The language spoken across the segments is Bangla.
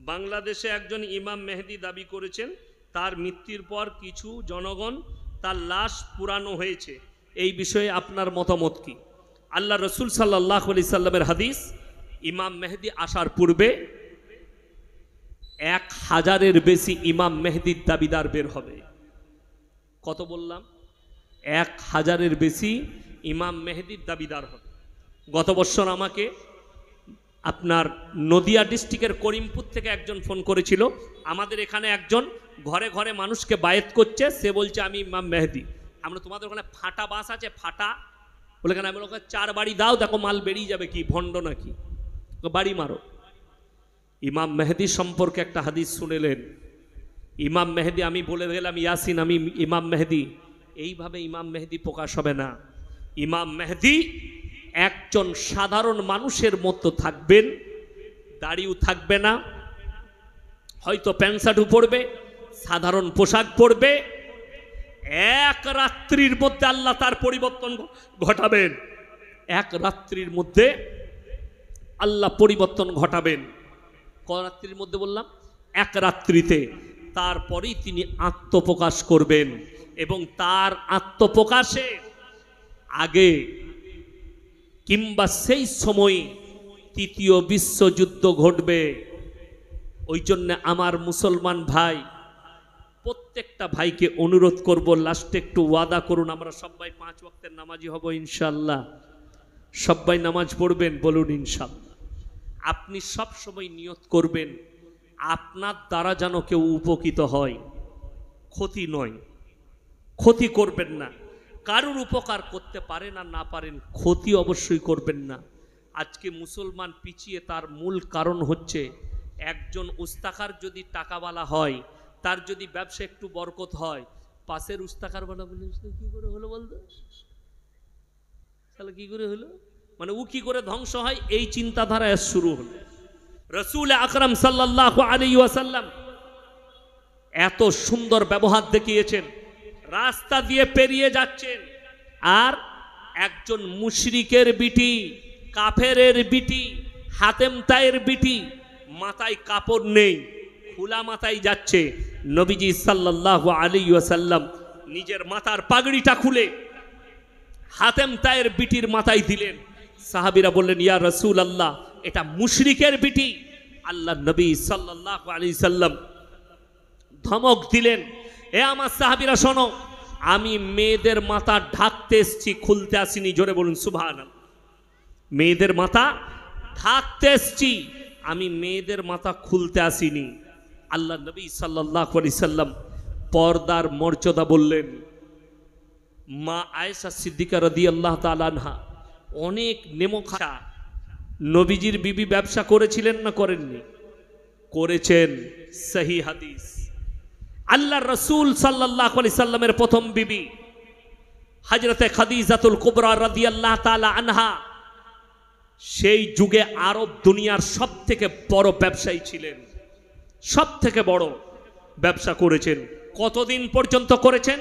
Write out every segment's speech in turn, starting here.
বাংলাদেশে একজন ইমাম মেহেদি দাবি করেছেন, তার মৃত্যুর পর কিছু জনগণ তার লাশ পুরানো হয়েছে। এই বিষয়ে আপনার মতামত কি? আল্লাহ রসুল সাল্লাল্লাহু আলাইহি সাল্লামের হাদিস, ইমাম মেহেদি আসার পূর্বে 1000-এর বেশি ইমাম মেহেদির দাবিদার বের হবে। কত বললাম? 1000-এর বেশি ইমাম মেহেদির দাবিদার হবে। গত বছর আমাকে আপনার নদিয়া ডিস্ট্রিক্টের করিমপুর থেকে একজন ফোন করেছিল, আমাদের এখানে একজন ঘরে ঘরে মানুষকে বায়েত করছে, সে বলছে আমি ইমাম মেহেদি। আমরা তোমাদের ওখানে ফাটা বাস আছে, ফাটা বলে কেন? আমি ওকে 4 বাড়ি দাও, দেখো মাল বেরিয়ে যাবে। কি ভণ্ড নাকি? বাড়ি মারো। ইমাম মেহেদি সম্পর্কে একটা হাদিস শুনেলেন, ইমাম মেহেদি, আমি বলে গেলাম ইয়াসিন আমি ইমাম মেহেদি, এইভাবে ইমাম মেহেদি প্রকাশ হবে না। ইমাম মেহেদি একজন সাধারণ মানুষের মতো থাকবেন, দাড়িও থাকবে না, হয়তো প্যান্ট শার্টও পরবে, সাধারণ পোশাক পরবে। এক রাত্রির মধ্যে আল্লাহ তার পরিবর্তন ঘটাবেন। এক রাত্রির মধ্যে আল্লাহ পরিবর্তন ঘটাবেন। ক রাত্রির মধ্যে বললাম? এক রাত্রিতে। তারপরেই তিনি আত্মপ্রকাশ করবেন এবং তার আত্মপ্রকাশে আগে কিংবা সেই সময় তৃতীয় বিশ্বযুদ্ধ ঘটবে। ওই জন্য আমার মুসলমান ভাই, প্রত্যেকটা ভাইকে অনুরোধ করব, লাস্টে একটু ওয়াদা করুন, আমরা সবাই 5 ওয়াক্তের নামাজি হব ইনশাআল্লাহ। সবাই নামাজ পড়বেন, বলুন ইনশাআল্লাহ। আপনি সব সময় নিয়ত করবেন আপনার দ্বারা যেন কেউ উপকৃত হয়, ক্ষতি নয়। ক্ষতি করবেন না। কারোর উপকার করতে পারেন আর না পারেন, ক্ষতি অবশ্যই করবেন না। আজকে মুসলমান পিছিয়ে, তার মূল কারণ হচ্ছে একজন উস্তাকার যদি টাকাওয়ালা হয়, তার যদি ব্যবসা একটু বরকত হয়, পাশের উস্তাকারওয়ালা বলে কি করে হলো বলতো, তাহলে কি করে হলো, মানে ও কি করে ধ্বংস হয়, এই চিন্তাধারা শুরু হলো। রাসূল আকরাম সাল্লাল্লাহু আলাইহি ওয়াসাল্লাম এত সুন্দর ব্যবহার দেখিয়েছেন, রাস্তা দিয়ে পেরিয়ে যাচ্ছেন, আর একজন মুশরিকের বিটি, কাফেরের বিটি, হাতেম তায়ের বিটি, মাথায় কাপড় নেই, খোলা মাথায় যাচ্ছে। নবীজি সাল্লাল্লাহু আলাইহি ওয়াসাল্লাম নিজের মাথার পাগড়িটা খুলে হাতেম তায়ের বিটির মাথায় দিলেন। সাহাবীরা বললেন, ইয়া রাসূলুল্লাহ, এটা মুশরিকের বিটি। আল্লাহ নবী সাল্লাল্লাহু আলাইহি সাল্লাম ধমক দিলেন, এ আমার সাহাবীরা শোনো, আমি মেয়েদের মাথা ঢাকতে এসেছি, খুলতে আসিনি। জোরে বলুন সুবহানাল্লাহ। মেয়েদের মাথা ঢাকতে এসেছি, আমি মেয়েদের মাথা খুলতে আসিনি। আল্লাহ নবী সাল্লাল্লাহু আলাইহি সাল্লাম পর্দার মর্যাদা বললেন। মা আয়েশা সিদ্দিকা রাদিয়াল্লাহু তাআলা আনহা অনেক নেমখা, নবীজির বিবি ব্যবসা করেছিলেন না করেননি? করেছেন। সহি হাদিস। আল্লাহ রসুল সাল্লাল্লাহু আলাইহি সাল্লামের প্রথম বিবি হযরতে খাদিজাতুল কুবরা রাদিয়াল্লাহু তাআলা আনহা সেই যুগে আরব দুনিয়ার সবথেকে বড় ব্যবসায়ী ছিলেন, সবথেকে বড় ব্যবসা করেছেন। কতদিন পর্যন্ত করেছেন?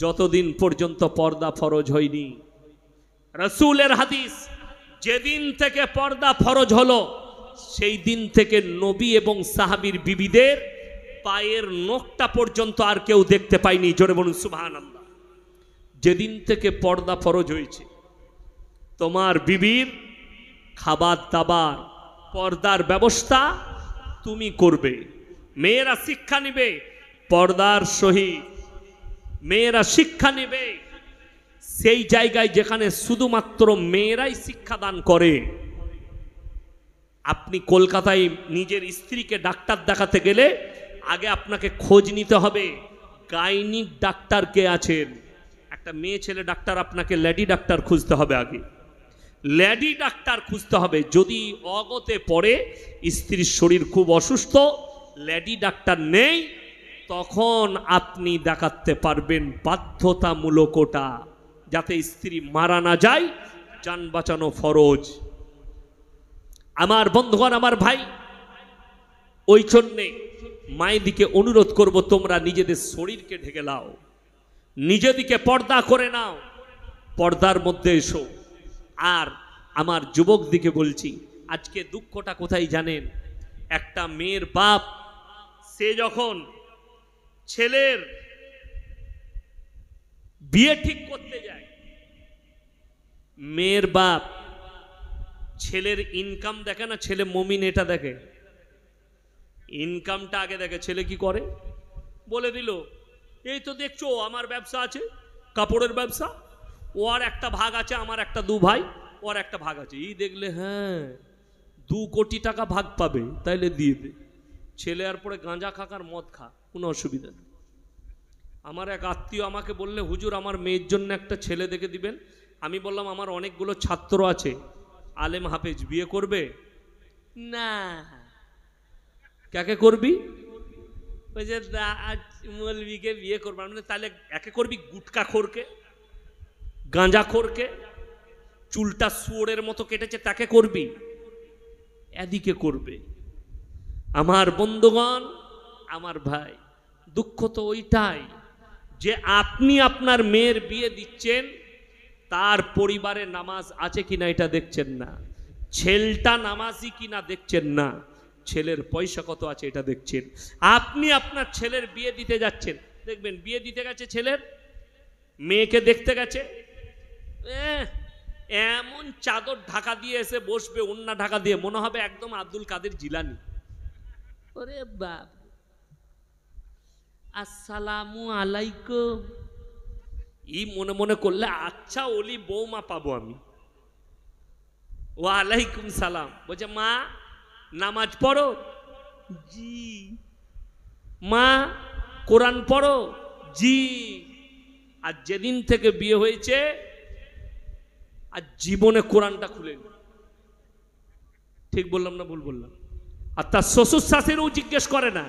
যতদিন পর্যন্ত পর্দা ফরজ হয়নি। রাসূলের হাদিস, যেদিন থেকে পর্দা ফরজ হলো সেই দিন থেকে নবী এবং সাহাবীর বিবিদের পায়ের নখটা পর্যন্ত আর কেউ দেখতে পায়নি। জোরে বলুন সুবহানাল্লাহ। যেদিন থেকে পর্দা ফরজ হয়েছে, তোমার বিবির খাবার দাবার পর্দার ব্যবস্থা তুমি করবে। মেয়েরা শিক্ষা নেবে পর্দার সহিত, মেয়েরা শিক্ষা নেবে সেই জায়গায় যেখানে শুধুমাত্র মেয়েরাই শিক্ষাদান করে। আপনি কলকাতায় নিজের স্ত্রীকে ডাক্তার দেখাতে গেলে আগে আপনাকে খোঁজ নিতে হবে গাইনিক ডাক্তার কে আছেন। একটা মেয়ে ছেলে ডাক্তার, আপনাকে লেডি ডাক্তার খুঁজতে হবে আগে, লেডি ডাক্তার খুঁজতে হবে। যদি অগতে পড়ে স্ত্রীর শরীর খুব অসুস্থ, লেডি ডাক্তার নেই, তখন আপনি দেখাতে পারবেন। বাধ্যতামূলক ওটা, যাতে স্ত্রী মারা না যায়, জান বাঁচানো ফরজ। আমার বন্ধুগণ, আমার ভাই, ওই জন্যে মায়েদিকে অনুরোধ করব, তোমরা নিজেদের শরীরকে ঢেকে নাও, নিজেদিকে পর্দা করে নাও, পর্দার মধ্যে এসো। আর আমার যুবক দিকে বলছি, আজকে দুঃখটা কোথায় জানেন? একটা মেয়ের বাপ সে যখন ছেলের বিয়ে ঠিক করতে যায়, মেয়ের বাপ ছেলের ইনকাম দেখে না, ছেলে মুমিন এটা দেখে, ইনকামটা আগে দেখে। ছেলে কি করে বলে দিল, এই তো দেখছো আমার ব্যবসা আছে, কাপড়ের ব্যবসা, ওর একটা ভাগ আছে, আমার একটা দু ভাই, ওর একটা ভাগ আছে। এই দেখলে হ্যাঁ 2 কোটি টাকা ভাগ পাবে, তাইলে দিয়ে দে। ছেলে আর পরে গাঁজা খাকার মদ খা, কোনো অসুবিধা নেই। আমার এক আত্মীয় আমাকে বললে, হুজুর আমার মেয়ের জন্য একটা ছেলে দেখে দিবেন। আমি বললাম আমার অনেকগুলো ছাত্র আছে আলেম হাফেজ, বিয়ে করবে না। কাকে করবি? ওই যে মৌলবীকে বিয়ে করবে। মানে তাহলে একে করবি গুটকা খোরকে, গাঁজা খোরকে, চুলটা শুয়োরের মতো কেটেছে তাকে করবি? এদিকে করবে। আমার বন্ধুগণ, আমার ভাই, দুঃখ তো ওইটাই যে আপনি আপনার মেয়ের বিয়ে দিচ্ছেন, তার পরিবারে নামাজ আছে কিনা এটা দেখছেন না, ছেলেটা নামাজি কিনা দেখছেন না, ছেলের পয়সা কত আছে এটা দেখছেন। আপনি আপনার ছেলের বিয়ে দিতে যাচ্ছেন, দেখবেন বিয়ে দিতে গেছে ছেলের, মেয়েকে দেখতে গেছে, এমন চাদর ঢাকা দিয়ে এসে বসবে, ওন্না ঢাকা দিয়ে, মনে হবে একদম আব্দুল কাদের জিলানি। ওরে বাপ, আসসালামু আলাইকুম। ই মনে মনে করলে আচ্ছা ওলি বৌমা পাবো আমি। ওয়ালাইকুম সালাম। বলছে মা নামাজ পড়ো? জি। মা কোরআন পড়ো? জি। আর যেদিন থেকে বিয়ে হয়েছে আর জীবনে কোরআনটা খুলেনি। ঠিক বললাম না ভুল বললাম? আর তার শ্বশুর শাশুড়িও জিজ্ঞেস করে না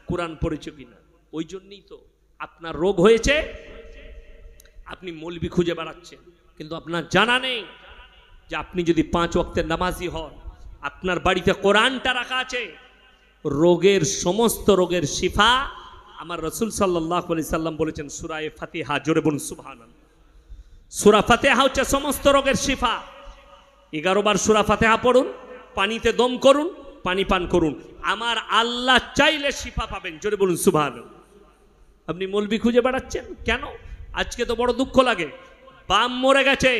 কোরআন পড়েছো কিনা। ওই জন্যই তো আপনার রোগ হয়েছে, আপনি মৌলবি খুঁজে বেড়াচ্ছেন, কিন্তু আপনার জানা নেই যে আপনি যদি 5 ওয়াক্তের নামাজি হন, আপনার বাড়িতে কোরআনটা রাখা আছে, রোগের সমস্ত রোগের শিফা আমার রাসূল সাল্লাল্লাহু আলাইহি সাল্লাম বলেছেন সূরা ফাতিহা। জোরে বলুন সুবহানাল্লাহ। সূরা ফাতিহা হচ্ছে সমস্ত রোগের শিফা। 11 বার সূরা ফাতিহা পড়ুন, পানিতে দম করুন, পানি পান করুন, আমার আল্লাহ চাইলে শিফা পাবেন। জোরে বলুন সুবহানাল্লাহ। আপনি মৌলবি খুঁজে বেড়াচ্ছেন কেন? আজকে তো বড় দুঃখ লাগে, বাপ মরে গেছে,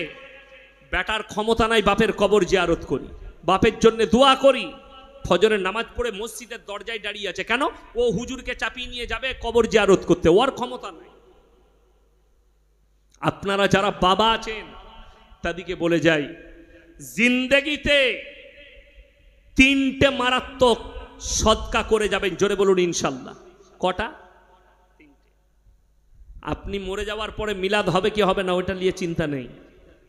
বেটার ক্ষমতা নাই বাপের কবর জিয়ারত করি, বাপের জন্য দোয়া করি, ফজরের নামাজ পড়ে মসজিদের দরজায় দাঁড়িয়ে আছে, কেন? ও হুজুরকে চাপিয়ে নিয়ে যাবে কবর জিয়ারত করতে, ওর ক্ষমতা নাই। আপনারা যারা বাবা আছেন তাদেরকে বলে যাই, জিন্দেগিতে 3টে মারাত্মক সদকা করে যাবেন। জোরে বলুন ইনশাল্লাহ। কটা? 3টে। আপনি মরে যাওয়ার পরে মিলাদ হবে কি হবে না ওটা নিয়ে চিন্তা নেই।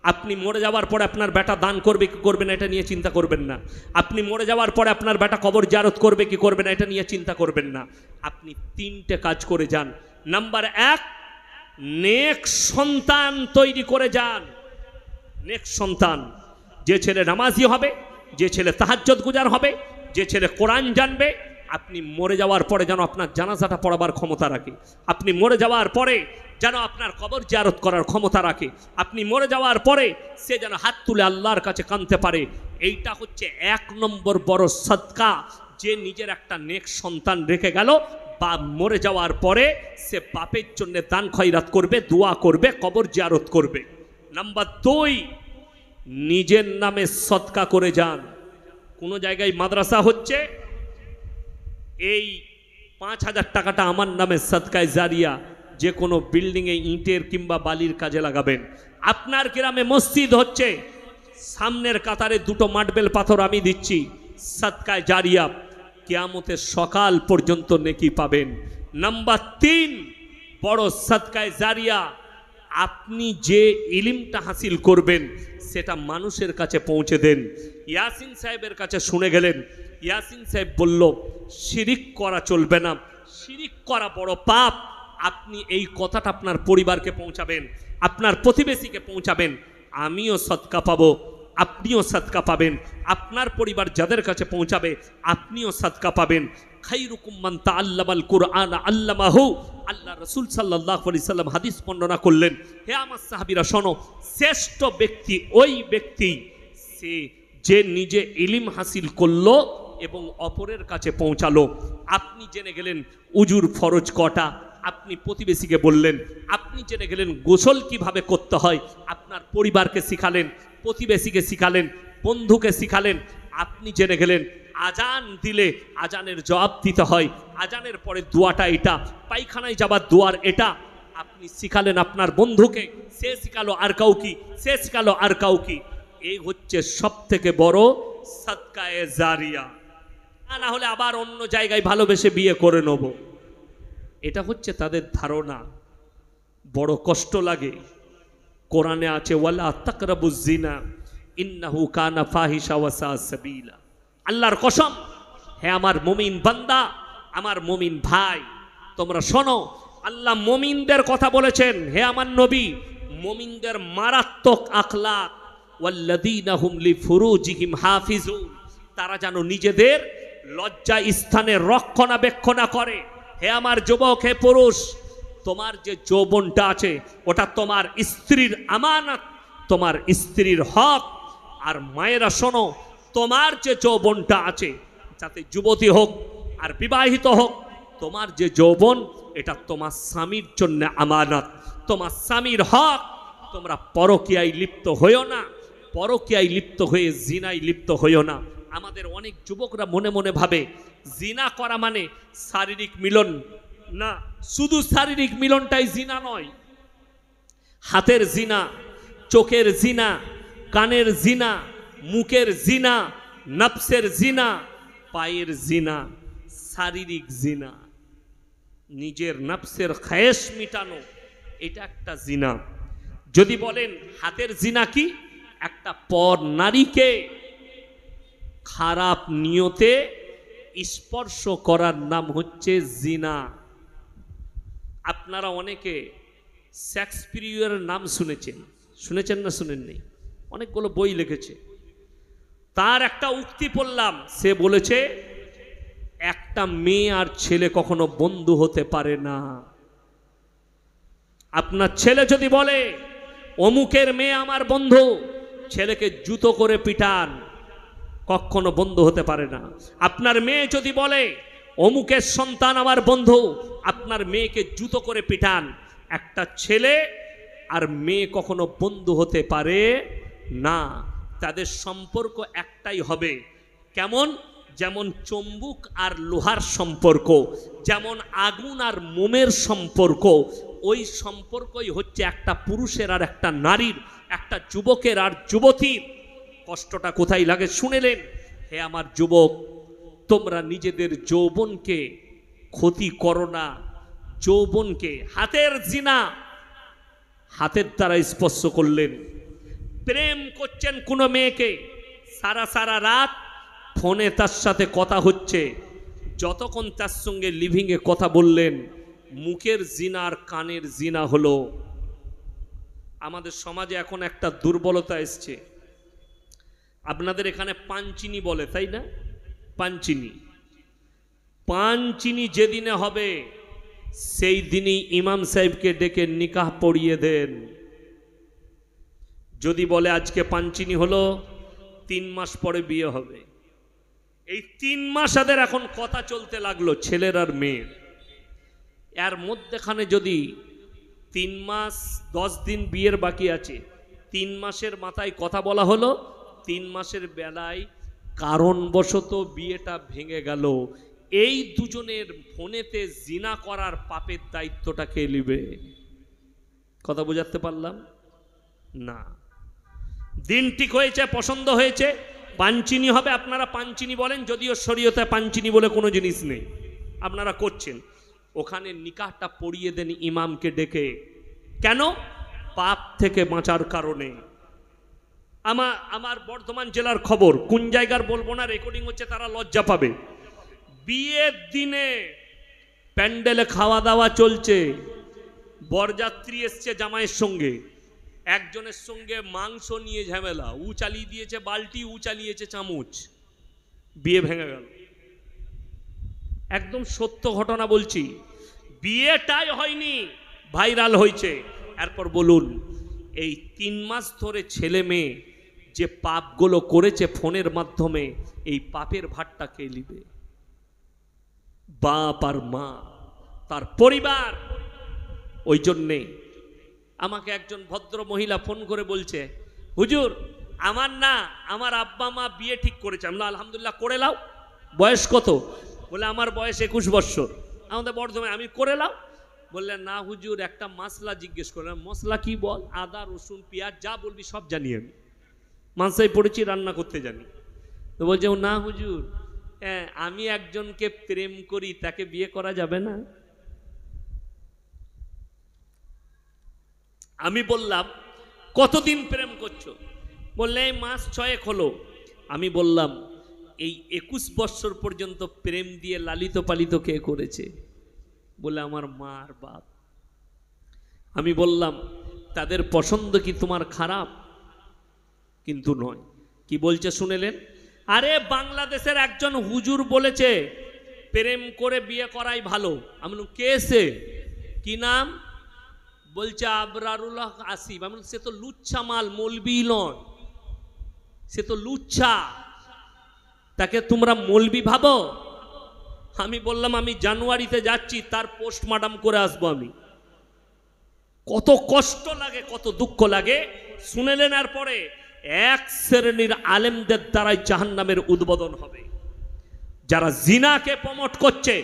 আপনি মরে যাওয়ার পরে আপনার বেটা দান করবে কি করবে না এটা নিয়ে চিন্তা করবেন না। আপনি মরে যাওয়ার পরে আপনার বেটা কবর জিয়ারত করবে কি করবে না এটা নিয়ে চিন্তা করবেন না। আপনি 3টে কাজ করে যান। নাম্বার 1, নেক সন্তান তৈরি করে যান। নেক সন্তান, যে ছেলে নামাজি হবে, যে ছেলে তাহাজ্জুদ গুজার হবে, যে ছেলে কোরআন জানবে, আপনি মরে যাওয়ার পরে যেন আপনার জানাজাটা পড়াবার ক্ষমতা রাখে, আপনি মরে যাওয়ার পরে যেন আপনার কবর জিয়ারত করার ক্ষমতা রাখে, আপনি মরে যাওয়ার পরে সে যেন হাত তুলে আল্লাহর কাছে কাঁদতে পারে। এইটা হচ্ছে 1 নম্বর বড় সদকা, যে নিজের একটা নেক সন্তান রেখে গেল, বাপ মরে যাওয়ার পরে সে বাপের জন্য দান খয়রাত করবে, দোয়া করবে, কবর জিয়ারত করবে। নাম্বার 2, নিজের নামে সদকা করে যান। কোনো জায়গায় মাদ্রাসা হচ্ছে, এই 5000 টাকাটা আমার নামে সদকায়ে জারিয়া যে কোনো বিল্ডিংয়ে ইটের কিংবা বালির কাজে লাগাবেন। আপনার গ্রামে মসজিদ হচ্ছে, সামনের কাতারে 2টো মার্বেল পাথর আমি দিচ্ছি, সদকায়ে জারিয়া, কিয়ামতের সকাল পর্যন্ত নেকি পাবেন। নাম্বার 3, বড় সদকায়ে জারিয়া, আপনি যে ইলমটা হাসিল করবেন সেটা মানুষের কাছে পৌঁছে দেন। ইয়াসিন সাহেবের কাছে শুনে গেলেন, ইয়াসিন সাহেব বলল শিরিক করা চলবে না, শিরিক করা বড় পাপ। আপনি এই কথাটা আপনার পরিবারকে পৌঁছাবেন, আপনার প্রতিবেশীকে পৌঁছাবেন, আমিও সদকা পাবো, আপনিও সদকা পাবেন, আপনার পরিবার যাদের কাছে পৌঁছাবে আপনিও সদকা পাবেন। খায়রুকুম মান তাআল্লামাল কুরআন আল্লামাহু। আল্লাহ রাসূল সাল্লাল্লাহু আলাইহি সাল্লাম হাদিস বর্ণনা করলেন, হে আমার সাহাবীরা শোনো, শ্রেষ্ঠ ব্যক্তি ওই ব্যক্তি সে যে নিজে ইলম হাসিল করলো, এবং অপরের কাছে পৌঁছালো। আপনি জেনে গেলেন উজুর ফরজ কটা, আপনি প্রতিবেশীকে বললেন। আপনি জেনে গেলেন গোসল কিভাবে করতে হয়, আপনার পরিবারকে শিখালেন, প্রতিবেশীকে শিখালেন, বন্ধুকে শিখালেন। আপনি জেনে গেলেন আজান দিলে আজানের জবাব দিতে হয়, আজানের পরে দোয়াটা এটা, পায়খানায় যাবার দোয়ার এটা। আপনি শিখালেন আপনার বন্ধুকে, সে শিখালো আর কাউকে, সে শিখালো আর কাউকে। এই হচ্ছে সব থেকে বড় সাদকায়ে জারিয়া। না হলে আবার অন্য জায়গায় ভালোবেসে বিয়ে করে নেব, এটা হচ্ছে তাদের ধারণা। বড় কষ্ট লাগে। কোরআনে আছে ওয়ালা তাকরাবুজ জিনা ইন্নাহু কানা ফাহিশা ওয়া সা সাবিলা। আল্লাহর কসম, হে আমার মুমিন বান্দা, আমার মুমিন ভাই, তোমরা শোনো, আল্লাহ মুমিনদের কথা বলেছেন। হে আমার নবী, মুমিনদের মারাত্মক আখলাক, ওয়াল্লাযীনা হুম লিফুরুজিহিম হাফিজুন, তারা যেন নিজেদের লজ্জা স্থানে রক্ষণাবেক্ষণা করে। হে আমার যুবক, হে পুরুষ, তোমার যে যৌবনটা আছে ওটা তোমার স্ত্রীর আমানত, তোমার স্ত্রীর হক। আর মায়েরা শোনো, তোমার যে যৌবনটা আছে, যাতে যুবতী হোক আর বিবাহিত হোক, তোমার যে যৌবন এটা তোমার স্বামীর জন্য আমানত, তোমার স্বামীর হক। তোমরা পরকীয়ায় লিপ্ত হইও না, পরকীয়ায় লিপ্ত হয়ে জিনায় লিপ্ত হইও না। আমাদের অনেক যুবকরা মনে মনে ভাবে জিনা করা মানে শারীরিক মিলন। না, শুধু শারীরিক মিলনটাই জিনা নয়, হাতের জিনা, চোখের জিনা, কানের জিনা, মুখের জিনা, নফসের জিনা, পায়ের জিনা, শারীরিক জিনা, নিজের নফসের খায়েশ মিটানো, এটা একটা জিনা। যদি বলেন হাতের জিনা কি, একটা পর নারীকে খারাপ নিয়তে স্পর্শ করার নাম হচ্ছে জিনা। আপনারা অনেকে শেক্সপিয়রের নাম শুনেছেন, শুনেছেন না শুনেননি? অনেকগুলো বই লিখেছে। তার একটা উক্তি পড়লাম, সে বলেছে একটা মেয়ে আর ছেলে কখনো বন্ধু হতে পারে না। আপনার ছেলে যদি বলে অমুকের মেয়ে আমার বন্ধু, ছেলেকে জুতো করে পিটান, কখনো বন্ধু হতে পারে না। আপনার মেয়ে যদি বলে অমুকের সন্তান আমার বন্ধু, আপনার মেয়েকে জুতো করে পিটান। একটা ছেলে আর মেয়ে কখনো বন্ধু হতে পারে না। তাদের সম্পর্ক একটাই হবে। কেমন? যেমন চুম্বক আর লোহার সম্পর্ক, যেমন আগুন আর মোমের সম্পর্ক। ওই সম্পর্কই হচ্ছে একটা পুরুষের আর একটা নারীর, একটা যুবকের আর যুবতীর। কষ্টটা কোথায় লাগে শুনেলেন? হে আমার যুবক, তোমরা নিজেদের যৌবনকে ক্ষতি করো না। যৌবনকে, হাতের জিনা, হাতের দ্বারা স্পর্শ করলেন। প্রেম করছেন কোনো মেয়েকে, সারা সারা রাত ফোনে তার সাথে কথা হচ্ছে, যতক্ষণ তার সঙ্গে লিভিংয়ে কথা বললেন, মুখের জিনা আর কানের জিনা হলো। আমাদের সমাজে এখন একটা দুর্বলতা এসছে। আপনাদের এখানে পাঞ্চিনি বলে, তাই না? পাঞ্চিনি, পাঞ্চিনি যেদিনে হবে সেই দিনই ইমাম সাহেবকে ডেকে নিকাহ পড়িয়ে দেন। যদি বলে আজকে পাঞ্চিনি হলো, 3 মাস পরে বিয়ে হবে। এই 3 মাস এদের এখন কথা চলতে লাগলো ছেলের আর মেয়ের। এর মধ্যেখানে যদি 3 মাস 10 দিন বিয়ের বাকি আছে, 3 মাসের মাথায় কথা বলা হলো, 3 মাসের বেলায় কারণবশত বিয়েটা ভেঙে গেল, এই দুজনের ফোনেতে জিনা করার পাপের দায়িত্বটা কে নেবে? কথা বোঝাতে পারলাম না? দিন ঠিক হয়েছে, পছন্দ হয়েছে, পাঞ্চিনি হবে। আপনারা পাঞ্চিনি বলেন, যদিও শরীয়তে পাঞ্চিনি বলে কোনো জিনিস নেই, আপনারা করছেন। ওখানে নিকাহটা পড়িয়ে দেন ইমামকে ডেকে। কেন? পাপ থেকে বাঁচার কারণে। আমার বর্ধমান জেলার খবর, কোন জায়গার বলবো না, রেকর্ডিং হচ্ছে, তারা লজ্জা পাবে। বিয়ের দিনে প্যান্ডেলে খাওয়া দাওয়া চলছে, বরযাত্রী এসছে জামাইয়ের সঙ্গে, একজনের সঙ্গে মাংস নিয়ে ঝামেলা, উ চালিয়ে দিয়েছে বালতি, উ চালিয়েছে চামচ, বিয়ে ভেঙে গেল। একদম সত্য ঘটনা বলছি, বিয়েটাই হয়নি, ভাইরাল হয়েছে। এরপর বলুন, এই 3 মাস ধরে ছেলে মেয়ে যে পাপগুলো করেছে ফোনের মাধ্যমে, এই পাপের ভারটা কে নিবে? বাপ আর মা, তার পরিবার। ওই জন্যে আমাকে একজন ভদ্র মহিলা ফোন করে বলছে, হুজুর আমার আব্বা মা বিয়ে ঠিক করেছে। আমরা আলহামদুলিল্লাহ, করে লাও। বয়স কত? বলে আমার বয়স 21 বৎসর, আমাদের বর্ধমানে। আমি করে লাও। বললেন না হুজুর, একটা মশলা জিজ্ঞেস করলেন। মশলা কি বল? আদা রসুন পেঁয়াজ যা বলবি সব জানি আমি, মানসাই পড়েছি, রান্না করতে জানি। তো বলছে না হুজুর, আমি একজনকে প্রেম করি, তাকে বিয়ে করা যাবে না? আমি বললাম কতদিন প্রেম করছো? বললে এই মাস 6 হলো। আমি বললাম এই 21 বৎসর পর্যন্ত প্রেম দিয়ে লালিত পালিত কে করেছে? বলে আমার মা আর বাপ। আমি বললাম তাদের পছন্দ কি তোমার খারাপ? কিন্তু নয়। কি বলছে শুনেলেন? আরে বাংলাদেশের একজন হুজুর বলেছে প্রেম করে বিয়ে করাই ভালো। আমি বললাম কে সে? কি নাম? বলছে আবরারুল্লাহ আসিফ। আমি বললাম সে তো লুচ্ছা মাল, মৌলবি নয়, সে তো লুচ্ছা, তাকে তোমরা মৌলবি ভাবো? আমি বললাম আমি জানুয়ারিতে যাচ্ছি, তার পোস্টমর্টম করে আসবো আমি। কত কষ্ট লাগে, কত দুঃখ লাগে। শুনেলেন? আর পরে এক শ্রেণীর আলেমদের দ্বারাই জাহান্নামের উদ্বোধন হবে, যারা জিনাকে প্রমোট করছে,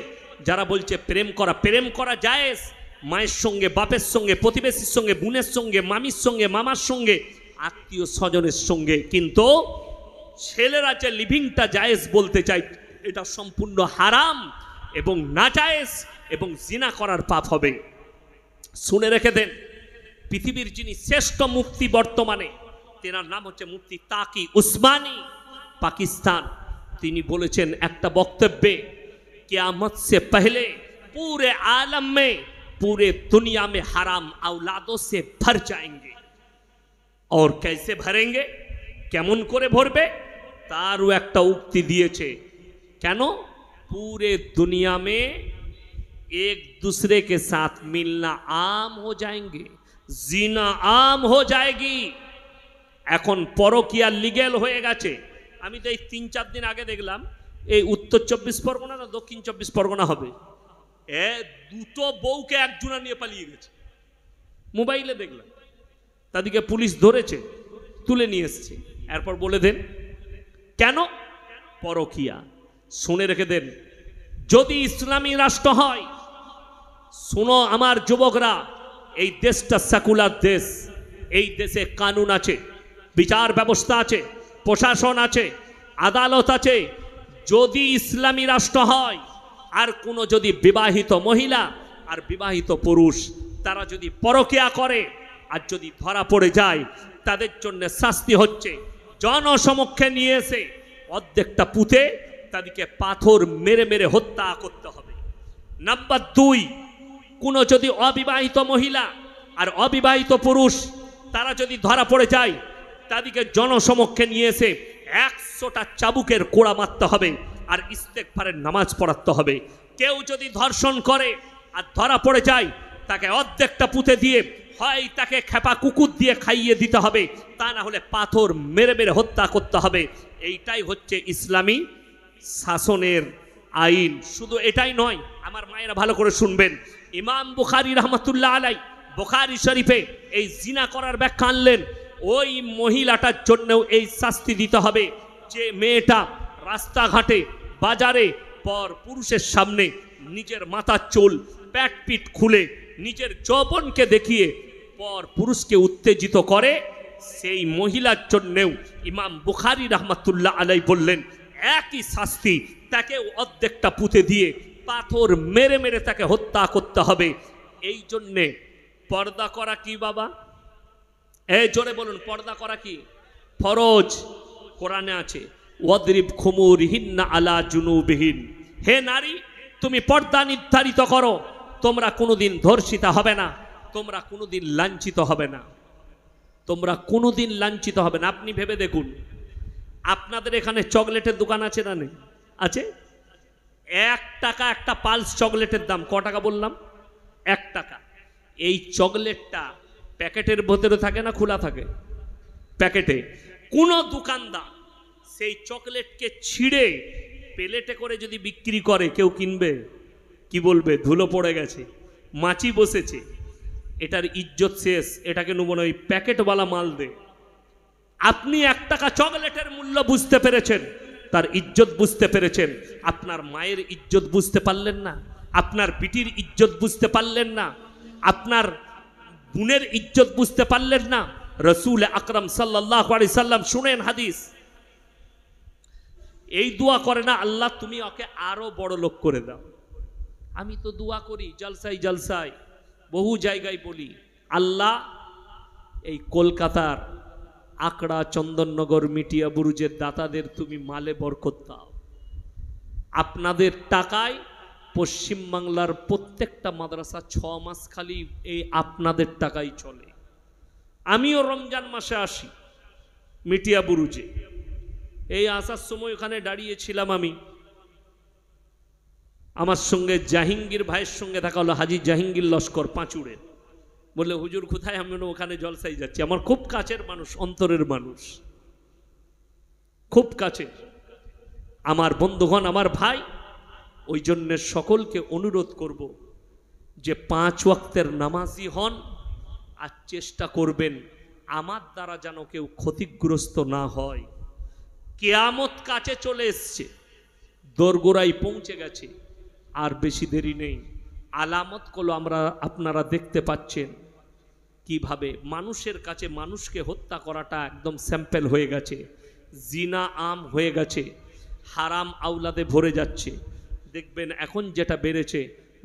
যারা বলছে প্রেম করা জায়েজ, মায়ের সঙ্গে, বাপের সঙ্গে, প্রতিবেশীর সঙ্গে, বোনের সঙ্গে, মামির সঙ্গে, মামার সঙ্গে, আত্মীয় স্বজনের সঙ্গে। কিন্তু ছেলেরা যে লিভিংটা জায়েজ বলতে চায়, এটা সম্পূর্ণ হারাম এবং নাজায়েজ, এবং জিনা করার পাপ হবে। শুনে রেখে দেন, পৃথিবীর যিনি শ্রেষ্ঠ মুফতি বর্তমানে, তেনার নাম হচ্ছে মুফতি তাকি উসমানী, পাকিস্তান। তিনি বলেছেন একটা বক্তব্যে, কিয়ামত সে পহলে पूरे आलम में, पूरे दुनिया में हराम औलादों से भर जाएंगे। और कैसे भरेंगे? কেমন করে ভরবে? তারও একটা উক্তি দিয়েছে। কেন? पूरे दुनिया में एक दूसरे के साथ मिलना आम हो जाएंगे, জিনা आम हो जाएगी। এখন পরকীয়া লিগ্যাল হয়ে গেছে। আমি তো এই 3-4 দিন আগে দেখলাম, এই উত্তর 24 পরগনা না দক্ষিণ 24 পরগনা হবে, দুটো বউকে একজনা নিয়ে পালিয়ে গেছে। মোবাইলে দেখলাম, তাদেরকে পুলিশ ধরেছে, তুলে নিয়ে এসছে। এরপর বলে দেন কেন? পরকীয়া। শুনে রেখে দেন, যদি ইসলামী রাষ্ট্র হয়, শোনো আমার যুবকরা, এই দেশটা সেকুলার দেশ, এই দেশে কানুন আছে, বিচার ব্যবস্থা আছে, প্রশাসন আছে, আদালত আছে। যদি ইসলামী রাষ্ট্র হয়, আর কোনো যদি বিবাহিত মহিলা আর বিবাহিত পুরুষ তারা যদি পরকীয়া করে আর যদি ধরা পড়ে যায়, তাদের জন্য শাস্তি হচ্ছে জনসমক্ষে নিয়ে এসে অর্ধেকটা পুঁতে তাদেরকে পাথর মেরে মেরে হত্যা করতে হবে। নাম্বার 2, কোনো যদি অবিবাহিত মহিলা আর অবিবাহিত পুরুষ তারা যদি ধরা পড়ে যায়, তাদেরকে জনসমক্ষে নিয়ে এসে 100টা চাবুকের কোড়া মারতে হবে আর ইস্তেগফারের নামাজ পড়াতে হবে। কেউ যদি ধর্ষণ করে আর ধরা পড়ে যায়, তাকে অর্ধেকটা পুঁতে দিয়ে হয় তাকে খেপা কুকুর দিয়ে খাইয়ে দিতে হবে, তা না হলে পাথর মেরে মেরে হত্যা করতে হবে। এইটাই হচ্ছে ইসলামী শাসনের আইন। শুধু এটাই নয়, আমার মায়েরা ভালো করে শুনবেন, ইমাম বুখারী রহমাতুল্লাহ আলাই বুখারী শরীফে এই জিনা করার ব্যাখ্যা আনলেন। ওই মহিলাটার জন্যও এই শাস্তি দিতে হবে যে মেয়েটা রাস্তাঘাটে, বাজারে পর পুরুষের সামনে নিজের মাথার চুল, প্যাট পিট খুলে নিজের যৌবনকে দেখিয়ে পর পুরুষকে উত্তেজিত করে, সেই মহিলার জন্যেও ইমাম বুখারী রহমাতুল্লাহ আলাই বললেন একই শাস্তি, তাকে অর্ধেকটা পুঁতে দিয়ে পাথর মেরে মেরে তাকে হত্যা করতে হবে। এই জন্যে পর্দা করা কি বাবা? এই জোরে বলুন, পর্দা করা কি? ফরজ। কোরআনে আছে ওয়াদরিব খুমুরিহিন্না আলা জুনুবিহিন। হে নারী, তুমি পর্দা নির্ধারিত করো, তোমরা কোনোদিন ধর্ষিতা হবে না, তোমরা কোনোদিন লাঞ্ছিত হবে না, তোমরা কোনোদিন লাঞ্ছিত হবে না। আপনি ভেবে দেখুন, আপনাদের এখানে চকলেটের দোকান আছে না নেই? আছে। 1 টাকা একটা পালস চকলেটের দাম। ক টাকা বললাম? 1 টাকা। এই চকলেটটা প্যাকেটের ভেতরে থাকে না খোলা থাকে? প্যাকেটে। কোনো দোকানদার সেই চকলেটকে ছিঁড়ে প্লেটে করে যদি বিক্রি করে কেউ কিনবে? কি বলবে? ধুলো পড়ে গেছে, মাছি বসেছে, এটার ইজ্জত শেষ, এটাকে নেব না, ওই প্যাকেটওয়ালা মাল দে। আপনি 1 টাকা চকলেটের মূল্য বুঝতে পেরেছেন, তার ইজ্জত বুঝতে পেরেছেন, আপনার মায়ের ইজ্জত বুঝতে পারলেন না, আপনার বিটির ইজ্জত বুঝতে পারলেন না, আপনার বোনের ইজ্জত বুঝতে পারলেন না। রসুল আকরাম সাল্লাল্লাহু আলাইহি সাল্লাম, শুনেন হাদিস, এই দোয়া করে না, আল্লাহ তুমি ওকে আরো বড় লোক করে দাও। আমি তো দোয়া করি জলসায় জলসায়, বহু জায়গায় বলি, আল্লাহ এই কলকাতার আকড়া, চন্দননগর, মিটিয়া বুরুজের দাতাদের তুমি মালে বরকত দাও। আপনাদের টাকায় পশ্চিমবাংলার প্রত্যেকটা মাদ্রাসা 6 মাস খালি এই আপনাদের টাকাই চলে। আমিও রমজান মাসে আসি মিটিয়া বুরুজে, এই আসার সময় ওখানে দাঁড়িয়েছিলাম আমি, আমার সঙ্গে জাহাঙ্গীর ভাইয়ের সঙ্গে দেখা হলো, হাজি জাহাঙ্গীর লস্কর পাঁচুড়ের। বললে হুজুর কোথায়? আমি ওখানে জলসাই যাচ্ছি। আমার খুব কাছের মানুষ, অন্তরের মানুষ, খুব কাছের আমার বন্ধুগণ, আমার ভাই। ওই জন্য সকলকে অনুরোধ করব যে 5 ওয়াক্তের নামাজি হন, আর চেষ্টা করবেন আমার দ্বারা যেন কেউ ক্ষতিগ্রস্ত না হয়। কিয়ামত কাছে চলে এসছে, দোরগোড়ায় পৌঁছে গেছে, আর বেশি দেরি নেই। আলামতগুলো আপনারা দেখতে পাচ্ছেন, কিভাবে মানুষের কাছে মানুষকে হত্যা করাটা একদম স্যাম্পল হয়ে গেছে, জিনা আম হয়ে গেছে, হারাম আওলাদে ভরে যাচ্ছে। দেখবেন এখন যেটা বেড়েছে,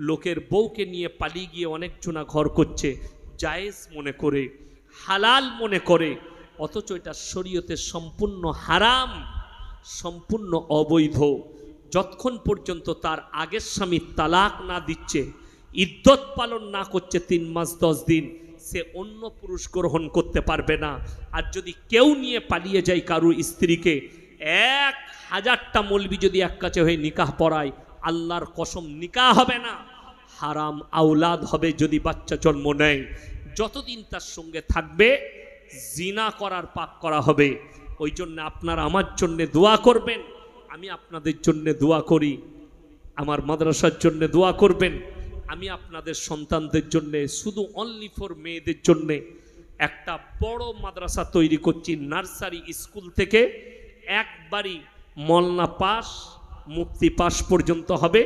লোকের বউকে নিয়ে পালিয়ে গিয়ে অনেকজনা ঘর করছে, জায়েজ মনে করে, হালাল মনে করে, অথচ এটা শরীয়তে সম্পূর্ণ হারাম, সম্পূর্ণ অবৈধ। যতক্ষণ পর্যন্ত তার আগের স্বামী তালাক না দিচ্ছে, ইদ্যত পালন না করছে 3 মাস 10 দিন, সে অন্য পুরুষ গ্রহণ করতে পারবে না। আর যদি কেউ নিয়ে পালিয়ে যায় কারুর স্ত্রীকে, 1000টা মৌলবি যদি এক কাছে হয়ে নিকাহ পড়ায়, আল্লাহর কসম নিকাহ হবে না, হারাম আওলাদ হবে। যদি বাচ্চা জন্ম নেয়, যতদিন তার সঙ্গে থাকবে জিনা করার পাপ করা হবে। ওই জন্য আপনারা আমার জন্য দোয়া করবেন, আমি আপনাদের জন্য দোয়া করি, আমার মাদ্রাসার জন্য দোয়া করবেন। আমি আপনাদের সন্তানদের জন্য, শুধু অনলি ফর মেয়েদের জন্য একটা বড় মাদ্রাসা তৈরি করছি। নার্সারি স্কুল থেকে একবারই মলনা পাস, মুফতি পাস পর্যন্ত হবে,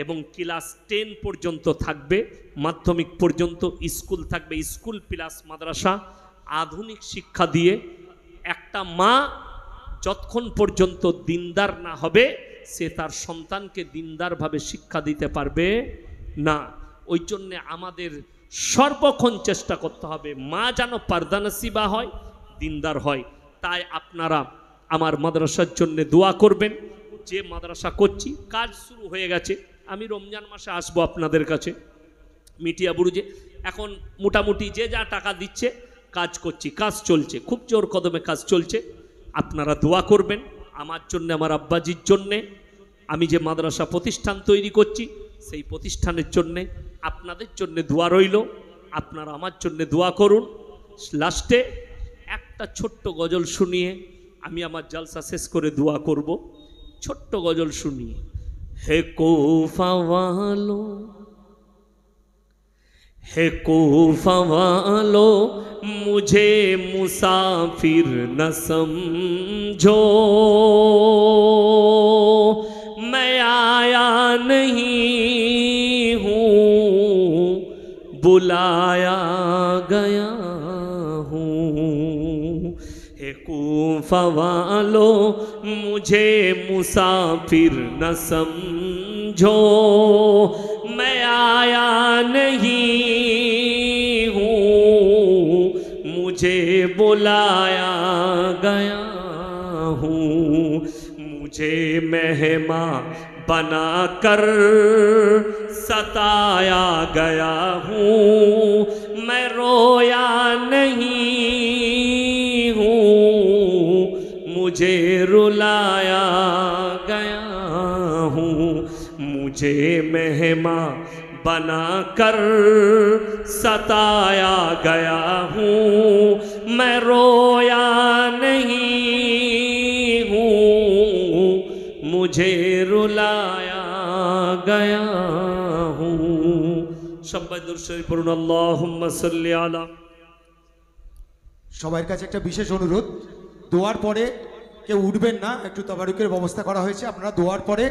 এবং ক্লাস 10 পর্যন্ত থাকবে, মাধ্যমিক পর্যন্ত স্কুল থাকবে, স্কুল প্লাস মাদ্রাসা, আধুনিক শিক্ষা দিয়ে। একটা মা যতক্ষণ পর্যন্ত দিনদার না হবে, সে তার সন্তানকে দিনদারভাবে শিক্ষা দিতে পারবে না। ওই জন্যে আমাদের সর্বক্ষণ চেষ্টা করতে হবে মা যেন পারদানসিবা হয়, দিনদার হয়। তাই আপনারা আমার মাদ্রাসার জন্য দোয়া করবেন। যে মাদ্রাসা করছি, কাজ শুরু হয়ে গেছে, আমি রমজান মাসে আসবো আপনাদের কাছে মিটিয়া বুরুজে। এখন মোটামুটি যে যা টাকা দিচ্ছে কাজ করছি, কাজ চলছে, খুব জোর কদমে কাজ চলছে। আপনারা দোয়া করবেন আমার জন্য, আমার আব্বাজির জন্যে। আমি যে মাদ্রাসা প্রতিষ্ঠান তৈরি করছি, সেই প্রতিষ্ঠানের জন্যে আপনাদের জন্য দোয়া রইল। আপনারা আমার জন্য দোয়া করুন। লাস্টে একটা ছোট্ট গজল শুনিয়ে আমি আমার জলসা শেষ করে দোয়া করব। ছোট্ট গজল শুনিয়ে, হে কুফা ওয়ালো, है कूफा वालो मुझे मुसाफिर न समझो, मैं आया नहीं हूँ, बुलाया गया हूँ। है कूफा वालो मुझे मुसाफिर न समझो, मैं आया नहीं हूँ, मुझे बुलाया गया हूँ। मुझे मेहमान बनाकर सताया गया हूँ, मैं रोया नहीं हूँ, मुझे रुलाया गया हूँ। मुझे मेहमान बनाकर सताया गया हूँ, मैं रोया नहीं हूँ, मुझे रुलाया गया हूँ। সবাই দুরূদ শরীফ পড়ুন, আল্লাহুম্মা সাল্লি আলা। সবার কাছে একটা বিশেষ অনুরোধ, দোয়ার পরে কেউ উঠবেন না, একটু তাবারুকের ব্যবস্থা করা হয়েছে, আপনারা দোয়ার পরে